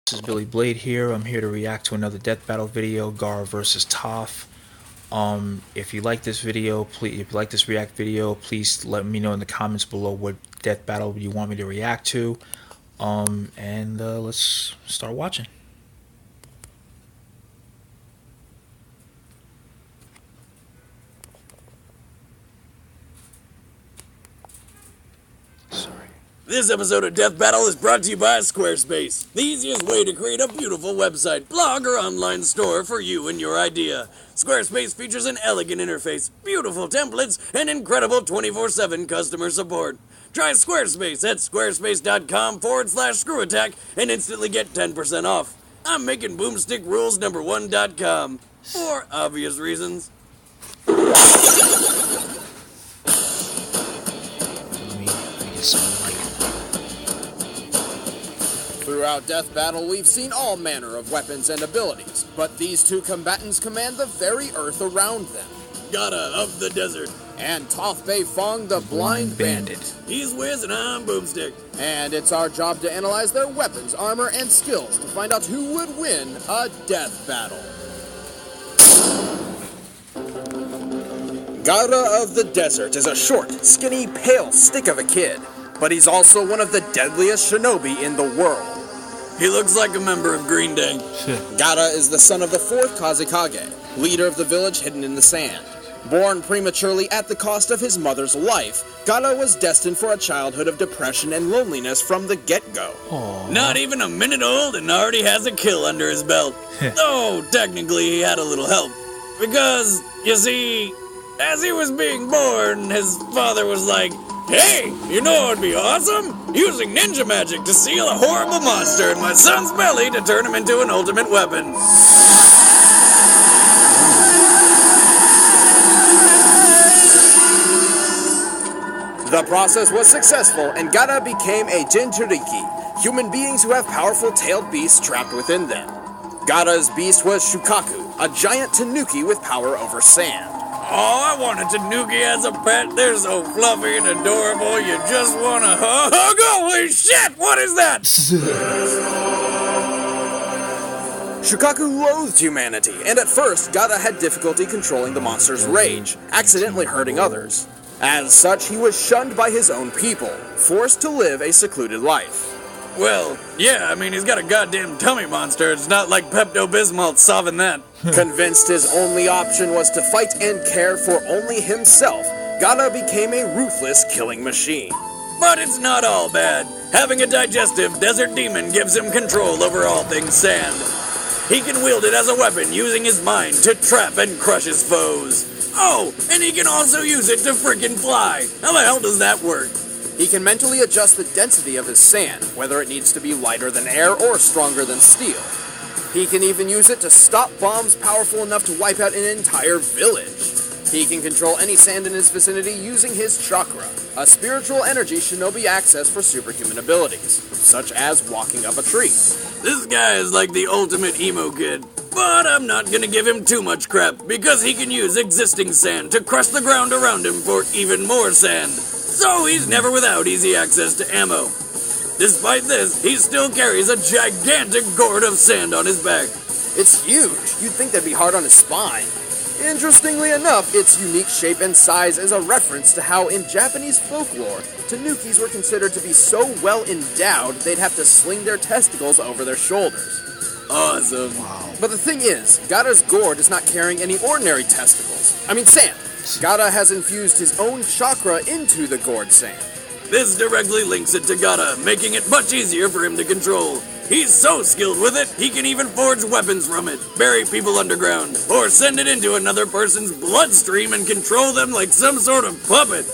This is Billy Blade here. I'm here to react to another death battle video, Gaara versus Toph. If you like this video, please, if you like this react video, please let me know in the comments below what death battle you want me to react to. And let's start watching. This episode of Death Battle is brought to you by Squarespace, the easiest way to create a beautiful website, blog, or online store for you and your idea. Squarespace features an elegant interface, beautiful templates, and incredible 24/7 customer support. Try Squarespace at squarespace.com/screwattack and instantly get 10% off. I'm making boomstickrules1.com for obvious reasons. Let me get some light. Throughout Death Battle, we've seen all manner of weapons and abilities, but these two combatants command the very earth around them. Gaara of the desert. And Toph Fong, the blind bandit. He's Wiz and I'm Boomstick. And it's our job to analyze their weapons, armor, and skills to find out who would win a death battle. Gaara of the desert is a short, skinny, pale stick of a kid, but he's also one of the deadliest shinobi in the world. He looks like a member of Green Day. Gaara is the son of the fourth Kazekage, leader of the village hidden in the sand. Born prematurely at the cost of his mother's life, Gaara was destined for a childhood of depression and loneliness from the get-go. Not even a minute old and already has a kill under his belt. Though, technically, he had a little help. Because, you see, as he was being born, his father was like, "Hey, you know what would be awesome? Using ninja magic to seal a horrible monster in my son's belly to turn him into an ultimate weapon." The process was successful, and Gaara became a Jinchuriki, human beings who have powerful tailed beasts trapped within them. Gaara's beast was Shukaku, a giant tanuki with power over sand. Oh, I want a tanuki as a pet. They're so fluffy and adorable, you just want to hug. Holy shit, what is that? Shukaku loathed humanity, and at first, Gaara had difficulty controlling the monster's rage, accidentally hurting others. As such, he was shunned by his own people, forced to live a secluded life. Well, yeah, I mean, he's got a goddamn tummy monster. It's not like Pepto-Bismol solving that. Convinced his only option was to fight and care for only himself, Gaara became a ruthless killing machine. But it's not all bad. Having a digestive desert demon gives him control over all things sand. He can wield it as a weapon using his mind to trap and crush his foes. Oh, and he can also use it to frickin' fly. How the hell does that work? He can mentally adjust the density of his sand, whether it needs to be lighter than air or stronger than steel. He can even use it to stop bombs powerful enough to wipe out an entire village. He can control any sand in his vicinity using his chakra, a spiritual energy shinobi access for superhuman abilities, such as walking up a tree. This guy is like the ultimate emo kid. But I'm not gonna give him too much crap, because he can use existing sand to crush the ground around him for even more sand. So he's never without easy access to ammo. Despite this, he still carries a gigantic gourd of sand on his back. It's huge. You'd think that'd be hard on his spine. Interestingly enough, its unique shape and size is a reference to how in Japanese folklore, tanukis were considered to be so well endowed they'd have to sling their testicles over their shoulders. Awesome. Wow. But the thing is, Gaara's gourd is not carrying any ordinary testicles. I mean sand. Gaara has infused his own chakra into the gourd sand. This directly links it to Gaara, making it much easier for him to control. He's so skilled with it, he can even forge weapons from it, bury people underground, or send it into another person's bloodstream and control them like some sort of puppet.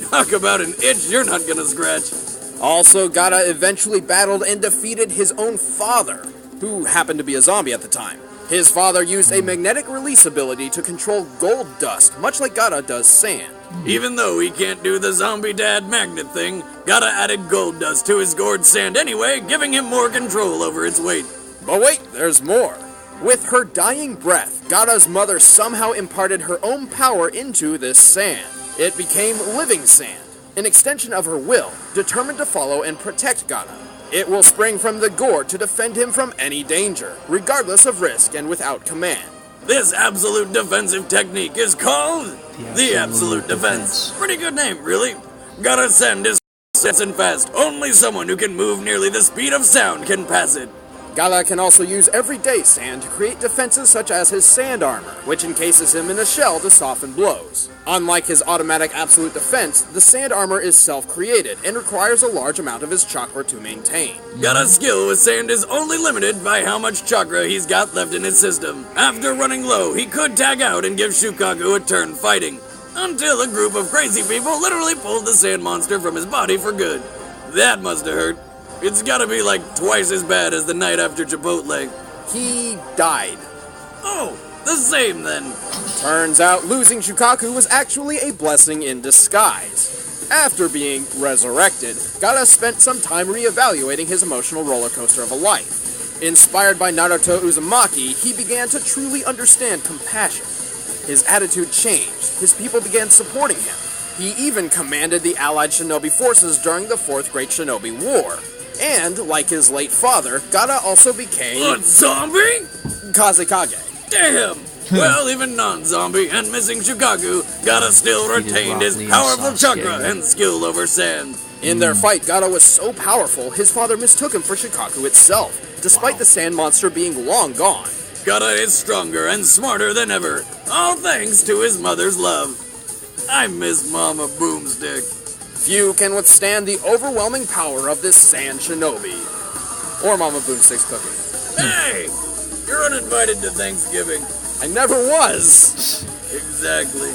Talk about an itch you're not gonna scratch. Also, Gaara eventually battled and defeated his own father, who happened to be a zombie at the time. His father used a magnetic release ability to control gold dust, much like Gaara does sand. Even though he can't do the zombie dad magnet thing, Gaara added gold dust to his gourd sand anyway, giving him more control over its weight. But wait, there's more. With her dying breath, Gaara's mother somehow imparted her own power into this sand. It became living sand, an extension of her will, determined to follow and protect Gaara. It will spring from the gourd to defend him from any danger, regardless of risk and without command. This absolute defensive technique is called the Absolute Defense. Pretty good name, really. Gotta send his and fast. Only someone who can move nearly the speed of sound can pass it. Gaara can also use everyday sand to create defenses such as his sand armor, which encases him in a shell to soften blows. Unlike his automatic absolute defense, the sand armor is self-created and requires a large amount of his chakra to maintain. Gaara's skill with sand is only limited by how much chakra he's got left in his system. After running low, he could tag out and give Shukaku a turn fighting, until a group of crazy people literally pulled the sand monster from his body for good. That must have hurt. It's gotta be like twice as bad as the night after Chipotle. He died. Oh, the same then. Turns out losing Shukaku was actually a blessing in disguise. After being resurrected, Gaara spent some time reevaluating his emotional roller coaster of a life. Inspired by Naruto Uzumaki, he began to truly understand compassion. His attitude changed. His people began supporting him. He even commanded the allied shinobi forces during the Fourth Great Shinobi War. And, like his late father, Gaara also became... A zombie? Kazekage. Damn! Well, even non-zombie and missing Shukaku, Gaara still retained his powerful chakra and skill over sand. In their fight, Gaara was so powerful, his father mistook him for Shukaku itself, despite the sand monster being long gone. Gaara is stronger and smarter than ever, all thanks to his mother's love. I miss Mama Boomstick. Few can withstand the overwhelming power of this sand shinobi. Or Mama Boomstick's cooking. Hey! You're uninvited to Thanksgiving. I never was! Exactly.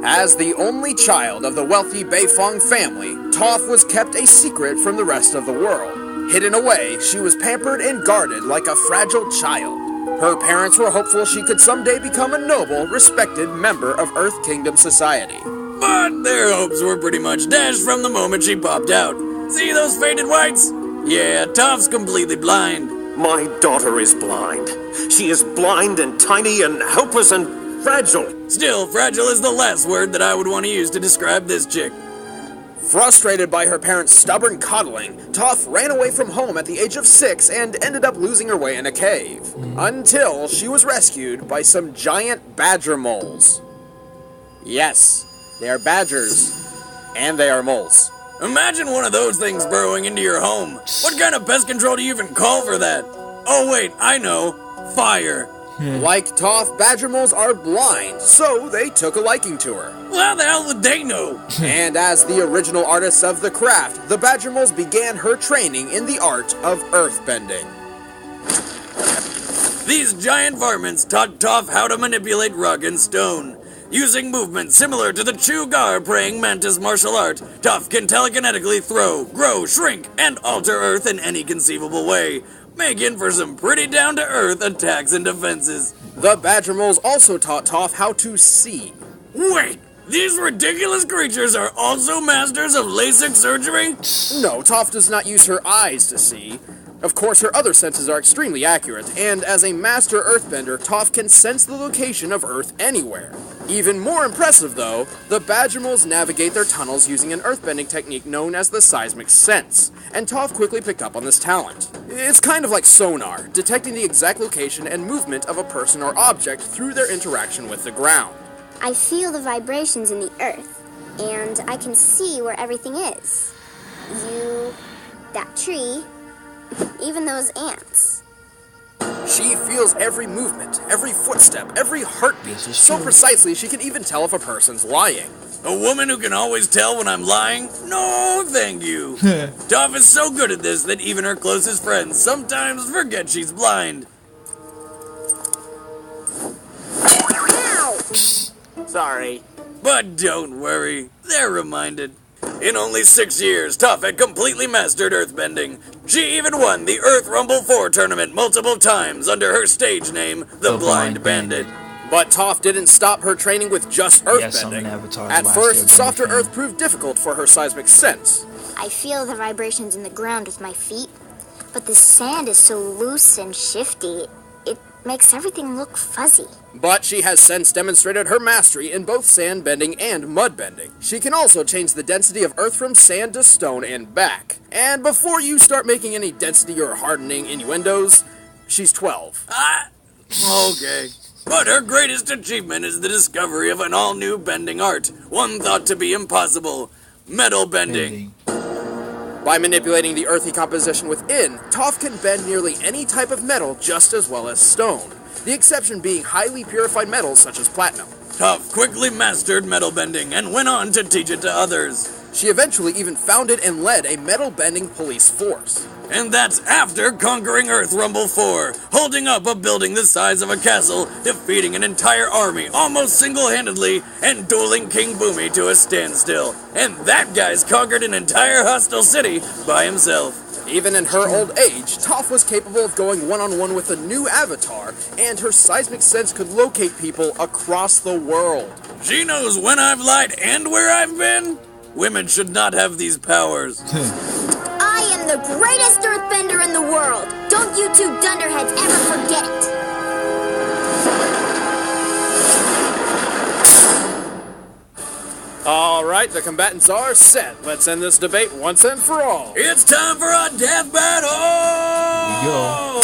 As the only child of the wealthy Beifong family, Toph was kept a secret from the rest of the world. Hidden away, she was pampered and guarded like a fragile child. Her parents were hopeful she could someday become a noble, respected member of Earth Kingdom society. But their hopes were pretty much dashed from the moment she popped out. See those faded whites? Yeah, Toph's completely blind. My daughter is blind. She is blind and tiny and helpless and fragile. Still, fragile is the last word that I would want to use to describe this chick. Frustrated by her parents' stubborn coddling, Toph ran away from home at the age of 6 and ended up losing her way in a cave. Until she was rescued by some giant badger moles. Yes, they are badgers, and they are moles. Imagine one of those things burrowing into your home. What kind of pest control do you even call for that? Oh wait, I know. Fire. Like Toph, badger moles are blind, so they took a liking to her. Well, how the hell would they know? And as the original artists of the craft, the badger moles began her training in the art of earthbending. These giant varmints taught Toph how to manipulate rock and stone. Using movements similar to the Chugar praying mantis martial art, Toph can telekinetically throw, grow, shrink, and alter Earth in any conceivable way, making for some pretty down-to-earth attacks and defenses. The badger moles also taught Toph how to see. Wait, these ridiculous creatures are also masters of LASIK surgery? No, Toph does not use her eyes to see. Of course, her other senses are extremely accurate, and as a master earthbender, Toph can sense the location of Earth anywhere. Even more impressive, though, the badger moles navigate their tunnels using an earthbending technique known as the seismic sense, and Toph quickly picked up on this talent. It's kind of like sonar, detecting the exact location and movement of a person or object through their interaction with the ground. I feel the vibrations in the earth, and I can see where everything is. You, that tree, even those ants. She feels every movement, every footstep, every heartbeat, so precisely she can even tell if a person's lying. A woman who can always tell when I'm lying? No, thank you. Toph is so good at this that even her closest friends sometimes forget she's blind. Sorry. But don't worry, they're reminded. In only 6 years, Toph had completely mastered earthbending. She even won the Earth Rumble 4 tournament multiple times under her stage name, the Blind Bandit. But Toph didn't stop her training with just earthbending. At first, softer earth proved difficult for her seismic sense. I feel the vibrations in the ground with my feet, but the sand is so loose and shifty, it makes everything look fuzzy. But she has since demonstrated her mastery in both sand bending and mud bending. She can also change the density of earth from sand to stone and back. And before you start making any density or hardening innuendos, she's 12. Okay. But her greatest achievement is the discovery of an all-new bending art, one thought to be impossible: metal bending. By manipulating the earthy composition within, Toph can bend nearly any type of metal just as well as stone. The exception being highly purified metals such as platinum. Toph quickly mastered metal bending and went on to teach it to others. She eventually even founded and led a metal bending police force. And that's after conquering Earth Rumble 4, holding up a building the size of a castle, defeating an entire army almost single-handedly, and dueling King Boomy to a standstill. And that guy's conquered an entire hostile city by himself. Even in her old age, Toph was capable of going one-on-one with a new avatar, and her seismic sense could locate people across the world. She knows when I've lied and where I've been. Women should not have these powers. I am the greatest earthbender in the world. Don't you two dunderheads ever forget it. All right, the combatants are set. Let's end this debate once and for all. It's time for a death battle! Here we go.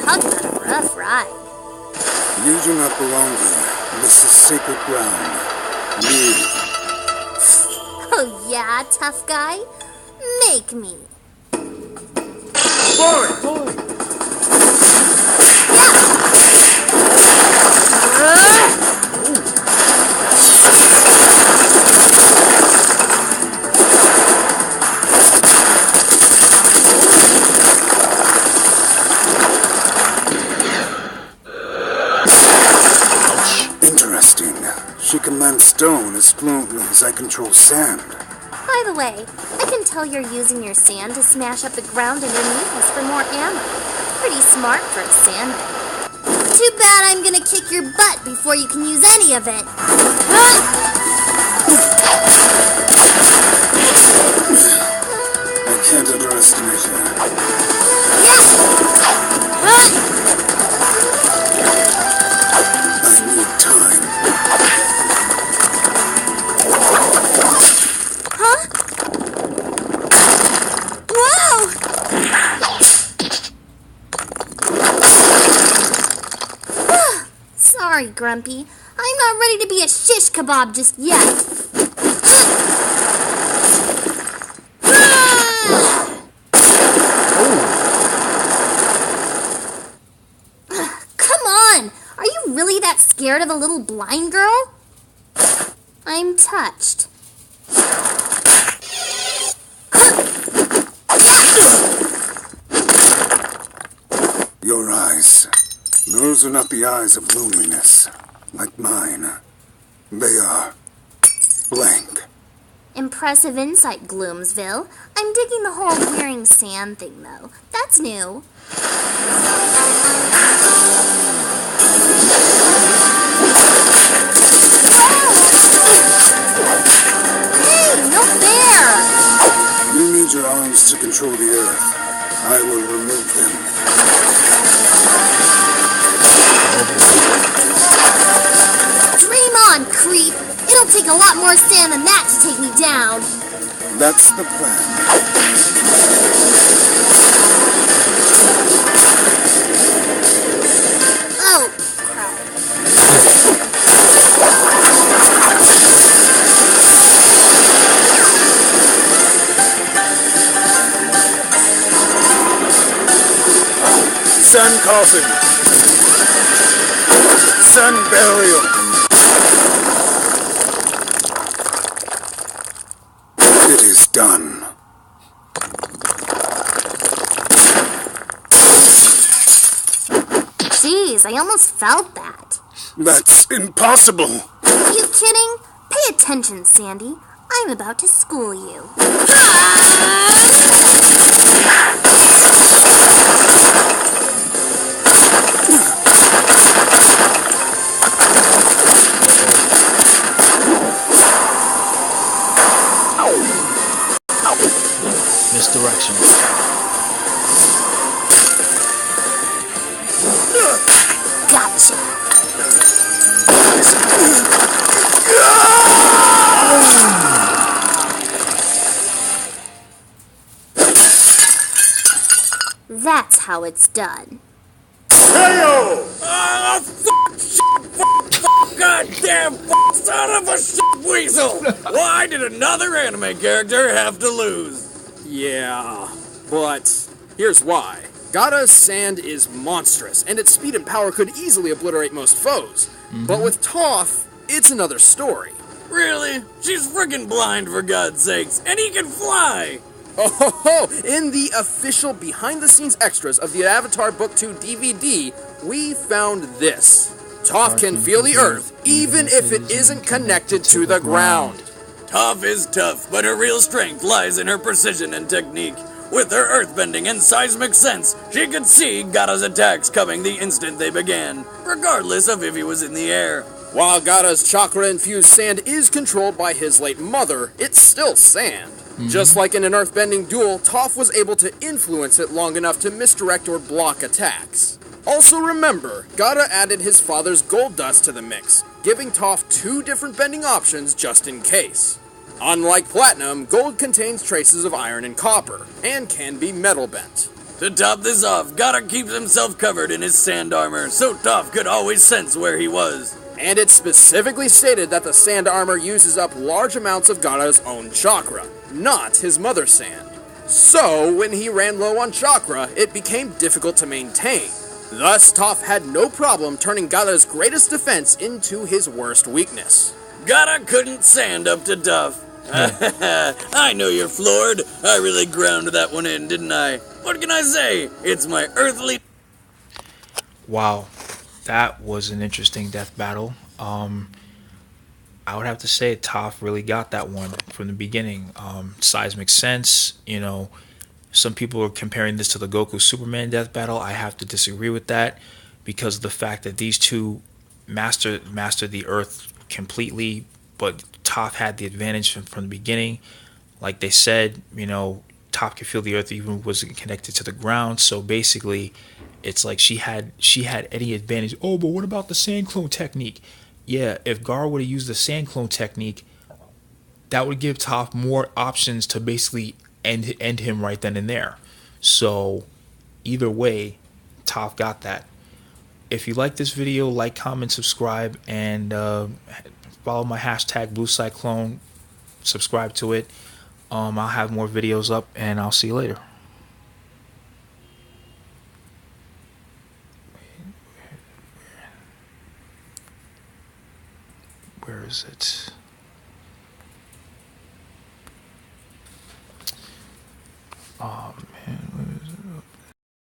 Talk about a rough ride. You do not belong here. This is sacred ground. Leave. Oh yeah, tough guy? Make me. Interesting. She commands stone as fluently as I control sand. By the way, I can tell you're using your sand to smash up the ground underneath us for more ammo. Pretty smart for a sandbag. Too bad I'm gonna kick your butt before you can use any of it. I can't underestimate her. I need time. Sorry, Grumpy. I'm not ready to be a shish kebab just yet. Come on! Are you really that scared of a little blind girl? I'm touched. Your eyes. Those are not the eyes of loneliness, like mine. They are blank. Impressive insight, Gloomsville. I'm digging the whole wearing sand thing, though. That's new. Hey, no fair! You need your arms to control the earth. I will remove them. Dream on, creep! It'll take a lot more sand than that to take me down. That's the plan. Oh, crap. Sun coffin. Sun burial. It is done. Jeez, I almost felt that. That's impossible. You kidding? Pay attention, Sandy. I'm about to school you. Misdirection. Gotcha. That's how it's done. Ah, goddamn son of a shit weasel! Why did another anime character have to lose? Yeah, but here's why. Gaara's sand is monstrous, and its speed and power could easily obliterate most foes. But with Toph, it's another story. Really? She's friggin' blind, for God's sakes, and he can fly! Oh ho ho! In the official behind-the-scenes extras of the Avatar Book 2 DVD, we found this. Toph can feel the earth, even if it isn't connected to the ground. Toph is tough, but her real strength lies in her precision and technique. With her earthbending and seismic sense, she could see Gaara's attacks coming the instant they began, regardless of if he was in the air. While Gaara's chakra-infused sand is controlled by his late mother, it's still sand. Just like in an earthbending duel, Toph was able to influence it long enough to misdirect or block attacks. Also remember, Gaara added his father's gold dust to the mix, giving Toph 2 different bending options just in case. Unlike platinum, gold contains traces of iron and copper, and can be metal bent. To top this off, Gaara keeps himself covered in his sand armor, so Toph could always sense where he was. And it's specifically stated that the sand armor uses up large amounts of Gaara's own chakra, not his mother's sand. So, when he ran low on chakra, it became difficult to maintain. Thus, Toph had no problem turning Gaara's greatest defense into his worst weakness. Gaara couldn't stand up to Toph. I know you're floored. I really ground that one in, didn't I? What can I say? It's my earthly... Wow, that was an interesting death battle. I would have to say Toph really got that one from the beginning. Seismic sense, some people are comparing this to the Goku Superman death battle. I have to disagree with that because of the fact that these two mastered the Earth completely, but Toph had the advantage from the beginning. Like they said, Toph could feel the Earth even if it wasn't connected to the ground. So basically, it's like she had any advantage. Oh, but what about the sand clone technique? Yeah, if Gaara would have used the sand clone technique, that would give Toph more options to basically end him right then and there. So either way, Toph got that. If you like this video, like, comment, subscribe, and follow my hashtag BlueCyclone. Subscribe to it. I'll have more videos up, and I'll see you later. Where is it?